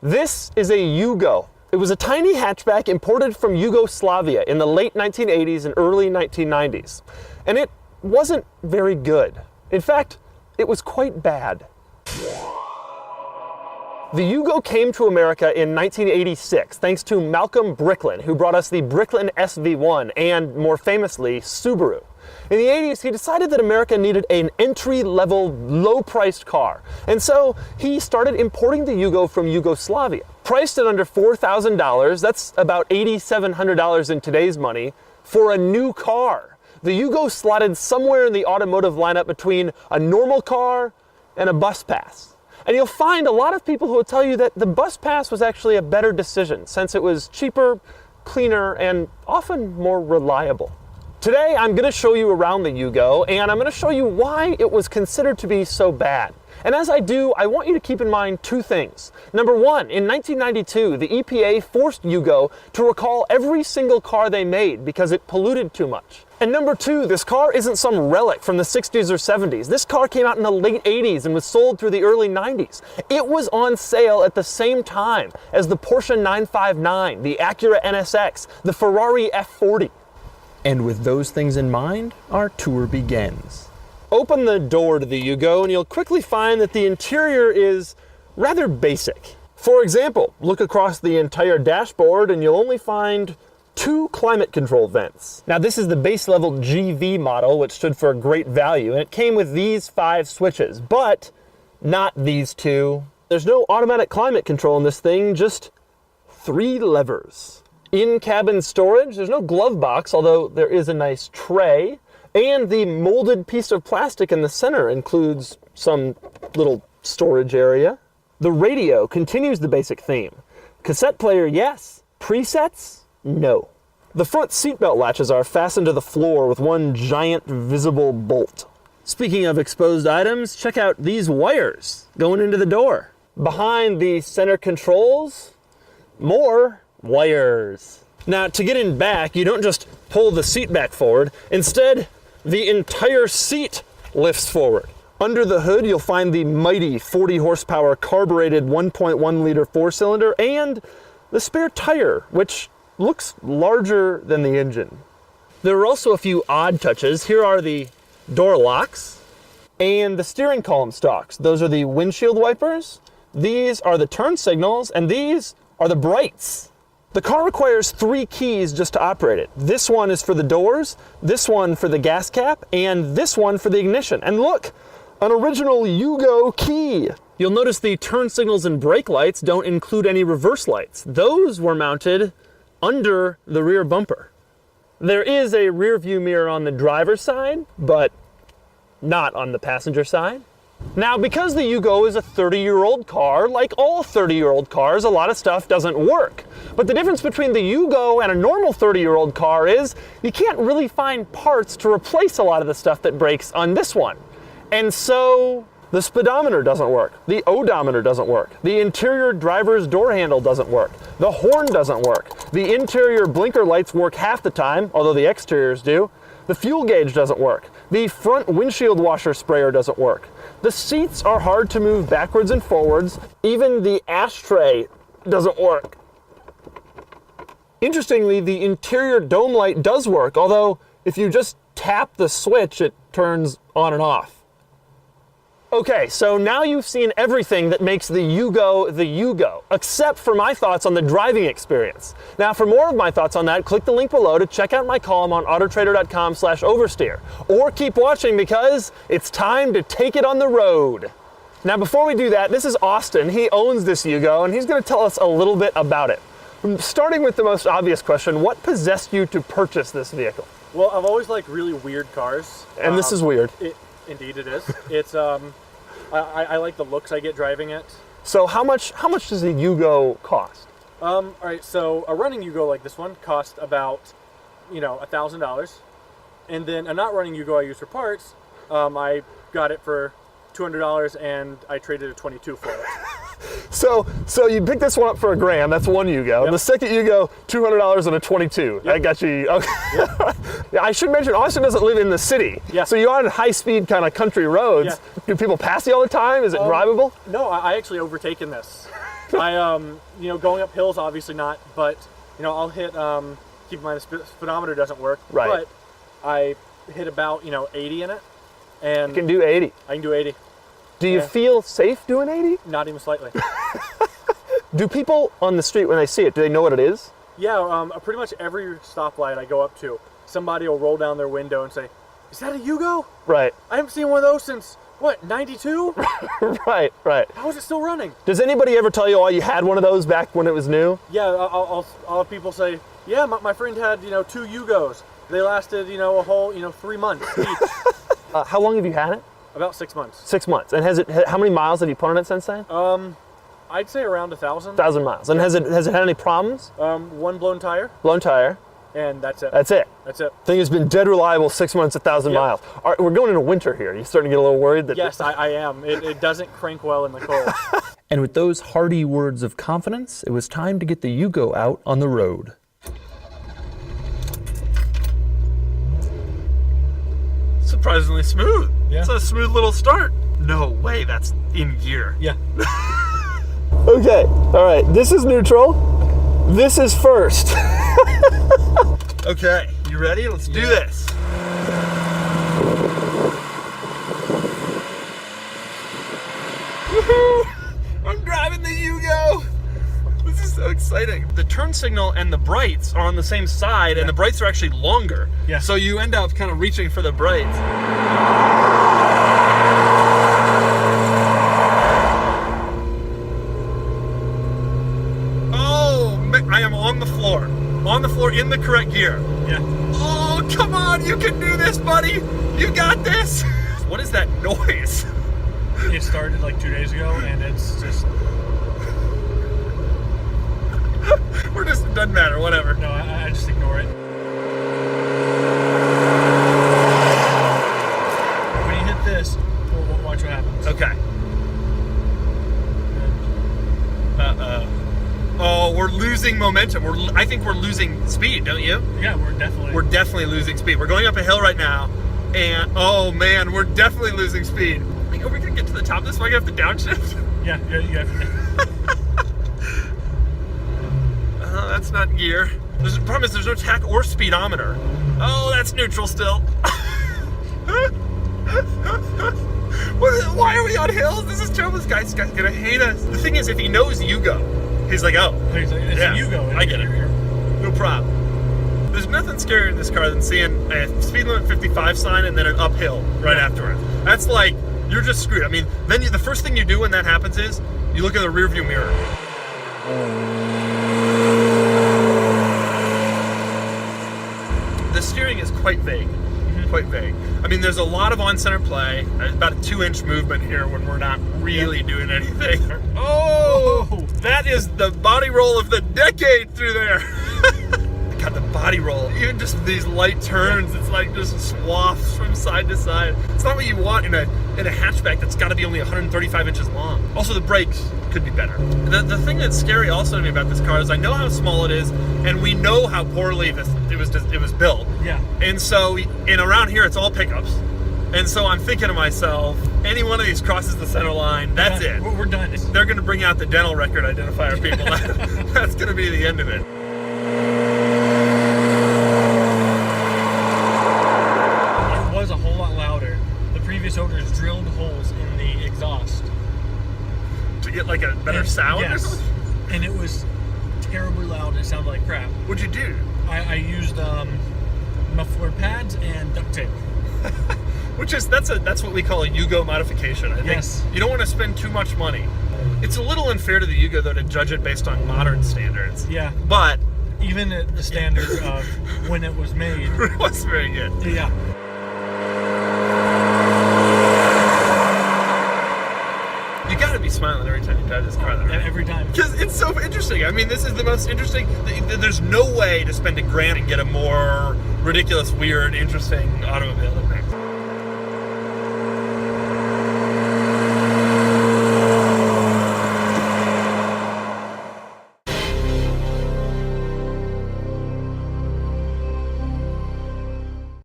This is a Yugo. It was a tiny hatchback imported from Yugoslavia in the late 1980s and early 1990s. And it wasn't very good. In fact, it was quite bad. The Yugo came to America in 1986 thanks to Malcolm Bricklin, who brought us the Bricklin SV1 and, more famously, Subaru. In the 80s, he decided that America needed an entry-level, low-priced car, and so he started importing the Yugo from Yugoslavia. Priced at under $4,000, that's about $8,700 in today's money, for a new car. The Yugo slotted somewhere in the automotive lineup between a normal car and a bus pass. And you'll find a lot of people who will tell you that the bus pass was actually a better decision since it was cheaper, cleaner, and often more reliable. Today, I'm going to show you around the Yugo, and I'm going to show you why it was considered to be so bad. And as I do, I want you to keep in mind two things. Number one, in 1992, the EPA forced Yugo to recall every single car they made because it polluted too much. And number two, this car isn't some relic from the 60s or 70s. This car came out in the late 80s and was sold through the early 90s. It was on sale at the same time as the Porsche 959, the Acura NSX, the Ferrari F40. And with those things in mind, our tour begins. Open the door to the Yugo and you'll quickly find that the interior is rather basic. For example, look across the entire dashboard and you'll only find two climate control vents. Now this is the base level GV model, which stood for great value, and it came with these 5 switches, but not these two. There's no automatic climate control in this thing, just 3 levers. In-cabin storage, there's no glove box, although there is a nice tray, and the molded piece of plastic in the center includes some little storage area. The radio continues the basic theme. Cassette player, yes. Presets, no. The front seatbelt latches are fastened to the floor with one giant visible bolt. Speaking of exposed items, check out these wires going into the door. Behind the center controls, more wires. Now, to get in back, you don't just pull the seat back forward. Instead, the entire seat lifts forward. Under the hood, you'll find the mighty 40 horsepower carbureted 1.1 liter 4-cylinder and the spare tire, which looks larger than the engine. There are also a few odd touches. Here are the door locks and the steering column stalks. Those are the windshield wipers. These are the turn signals, and these are the brights. The car requires 3 keys just to operate it. This one is for the doors, this one for the gas cap, and this one for the ignition. And look, an original Yugo key. You'll notice the turn signals and brake lights don't include any reverse lights. Those were mounted under the rear bumper. There is a rear view mirror on the driver's side, but not on the passenger side. Now, because the Yugo is a 30-year-old car, like all 30-year-old cars, a lot of stuff doesn't work. But the difference between the Yugo and a normal 30-year-old car is you can't really find parts to replace a lot of the stuff that breaks on this one. And so the speedometer doesn't work, the odometer doesn't work, the interior driver's door handle doesn't work, the horn doesn't work, the interior blinker lights work half the time, although the exteriors do, the fuel gauge doesn't work, the front windshield washer sprayer doesn't work, the seats are hard to move backwards and forwards, even the ashtray doesn't work. Interestingly, the interior dome light does work, although if you just tap the switch, it turns on and off. Okay, so now you've seen everything that makes the Yugo, except for my thoughts on the driving experience. Now, for more of my thoughts on that, click the link below to check out my column on autotrader.com/oversteer. Or keep watching because it's time to take it on the road. Now, before we do that, this is Austin. He owns this Yugo, and he's going to tell us a little bit about it. Starting with the most obvious question, what possessed you to purchase this vehicle? Well, I've always liked really weird cars. And this is weird. Indeed it is. It's I like the looks I get driving it. So how much does a Yugo cost? All right, so a running Yugo like this one cost about, $1,000. And then a not running Yugo I use for parts, I got it for $200 and I traded a 22 for it. So you picked this one up for $1,000. That's one Yugo. Yep. The second Yugo, $200 and a 22. Yep. I got you. Okay. Yep. Yeah, I should mention Austin doesn't live in the city. Yeah. So you're on high-speed kind of country roads. Yeah. Do people pass you all the time? Is it drivable? No, I actually overtaken this. Going up hills, obviously not, but, I'll hit, keep in mind the speedometer doesn't work, Right. but I hit about, 80 in it, and You can do 80. I can do 80, Do you Yeah. feel safe doing 80? not even slightly. Do people on the street, when they see it, do they know what it is? Yeah, pretty much every stoplight I go up to, somebody will roll down their window and say, "Is that a Yugo? Right, I haven't seen one of those since, what, 92? right. How is it still running?" Does anybody ever tell you, oh, you had one of those back when it was new? Yeah, I'll have people say, "Yeah, my friend had, 2 Yugos. They lasted, a whole, 3 months each." How long have you had it? About 6 months. 6 months. And how many miles have you put on it since then? I'd say around 1,000. 1,000 miles. And has it had any problems? One blown tire, Blown tire. and that's it. That's it. That's it. Thing has been dead reliable 6 months, 1,000 Yep. miles. All right, we're going into winter here. You starting to get a little worried that? Yes, I am. It doesn't crank well in the cold. And with those hearty words of confidence, it was time to get the Yugo out on the road. Surprisingly smooth. Yeah. It's a smooth little start. No way that's in gear. Yeah. Okay, all right, this is neutral. This is first. Okay, you ready? Let's do this. Woohoo! I'm driving the Yugo. This is so exciting. The turn signal and the brights are on the same side, and the brights are actually longer. Yeah. So you end up kind of reaching for the brights. I am on the floor. On the floor in the correct gear. Yeah. Oh, come on, you can do this, buddy. You got this. What is that noise? It started like 2 days ago, and it's just... We're just, it doesn't matter, whatever. No, I just ignore it. When you hit this, watch what happens. Okay. Uh-oh. Oh, we're losing momentum. I think we're losing speed, don't you? Yeah, we're definitely losing speed. We're going up a hill right now, and oh man, we're definitely losing speed. Are we gonna get to the top of this? Am I gonna have to downshift? Yeah, you have to. That's not gear. The problem is there's no tach or speedometer. Oh, that's neutral still. Why are we on hills? This is terrible. This guy's gonna hate us. The thing is, if he knows Yugo, he's like, oh, It's yeah, a Yugo. I get it. No problem. There's nothing scarier in this car than seeing a speed limit 55 sign and then an uphill right afterwards. That's like, you're just screwed. I mean, then the first thing you do when that happens is you look in the rearview mirror. The steering is quite vague. Quite vague. I mean, there's a lot of on-center play. There's about a 2-inch movement here when we're not really doing anything. Oh, that is the body roll of the decade through there. God, the body roll. Even just these light turns, it's like just swathes from side to side. It's not what you want in a hatchback that's got to be only 135 inches long. Also, the brakes could be better. The thing that's scary also to me about this car is I know how small it is, and we know how poorly it was built. Yeah. And so, around here, it's all pickups. And so I'm thinking to myself, any one of these crosses the center line, that's it. We're done. They're going to bring out the dental record identifier people. That's going to be the end of it. It was a whole lot louder. The previous owners drilled holes in the exhaust. To get like a better sound or yes. something? And it was terribly loud and it sounded like crap. What'd you do? I used muffler pads and duct tape. That's what we call a Yugo modification. I think Yes. you don't want to spend too much money. It's a little unfair to the Yugo though to judge it based on modern standards. Yeah. But Even at the standards of when it was made. it was very good. Yeah. You gotta be smiling every time you drive this car though, right? Every time. Because it's so interesting. I mean, this is the most interesting. There's no way to spend $1,000 and get a more ridiculous, weird, interesting automobile.